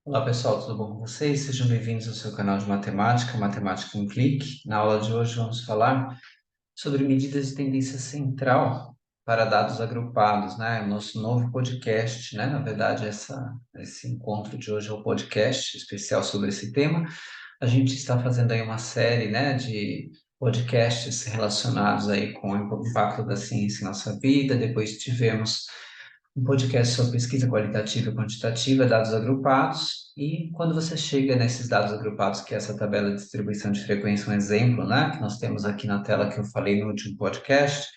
Olá pessoal, tudo bom com vocês? Sejam bem-vindos ao seu canal de matemática, Matemática em Clique. Na aula de hoje vamos falar sobre medidas de tendência central para dados agrupados, né? O nosso novo podcast, né? Na verdade, esse encontro de hoje é o podcast especial sobre esse tema. A gente está fazendo aí uma série, né, de podcasts relacionados aí com o impacto da ciência em nossa vida. Depois tivemos um podcast sobre pesquisa qualitativa e quantitativa, dados agrupados, e quando você chega nesses dados agrupados, que é essa tabela de distribuição de frequência, um exemplo, né, que nós temos aqui na tela que eu falei no último podcast,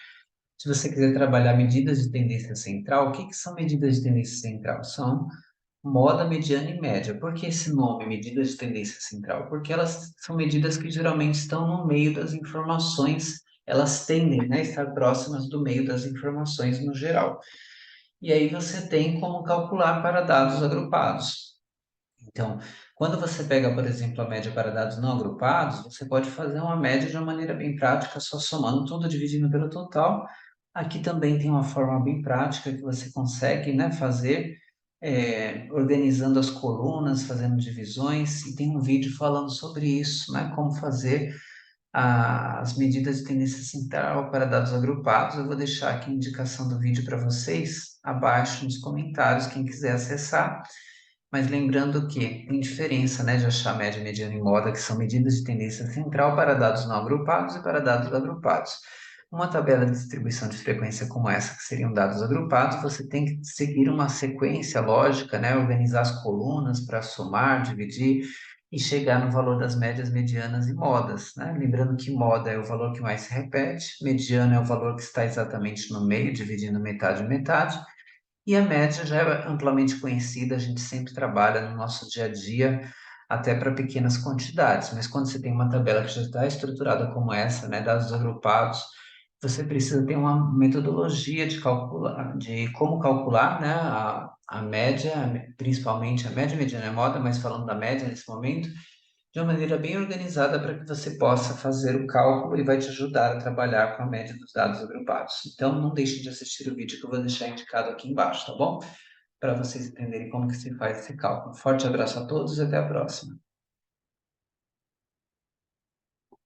se você quiser trabalhar medidas de tendência central, o que são medidas de tendência central? São moda, mediana e média. Por que esse nome, medidas de tendência central? Porque elas são medidas que geralmente estão no meio das informações, elas tendem, né, a estar próximas do meio das informações no geral. E aí você tem como calcular para dados agrupados. Então, quando você pega, por exemplo, a média para dados não agrupados, você pode fazer uma média de uma maneira bem prática, só somando tudo, dividindo pelo total. Aqui também tem uma forma bem prática que você consegue, né, fazer, organizando as colunas, fazendo divisões, e tem um vídeo falando sobre isso, né, como fazer as medidas de tendência central para dados agrupados. Eu vou deixar aqui a indicação do vídeo para vocês, abaixo nos comentários, quem quiser acessar. Mas lembrando que tem diferença, né, de achar média, mediana e moda, que são medidas de tendência central para dados não agrupados e para dados agrupados. Uma tabela de distribuição de frequência como essa, que seriam dados agrupados, você tem que seguir uma sequência lógica, né, organizar as colunas para somar, dividir e chegar no valor das médias, medianas e modas, né? Lembrando que moda é o valor que mais se repete, mediana é o valor que está exatamente no meio, dividindo metade em metade, e a média já é amplamente conhecida, a gente sempre trabalha no nosso dia a dia, até para pequenas quantidades, mas quando você tem uma tabela que já está estruturada como essa, né, dados agrupados, você precisa ter uma metodologia de calcular, de como calcular, né, a média, principalmente a média, mediana e a moda, mas falando da média nesse momento, de uma maneira bem organizada para que você possa fazer o cálculo e vai te ajudar a trabalhar com a média dos dados agrupados. Então, não deixe de assistir o vídeo que eu vou deixar indicado aqui embaixo, tá bom? Para vocês entenderem como que se faz esse cálculo. Forte abraço a todos e até a próxima.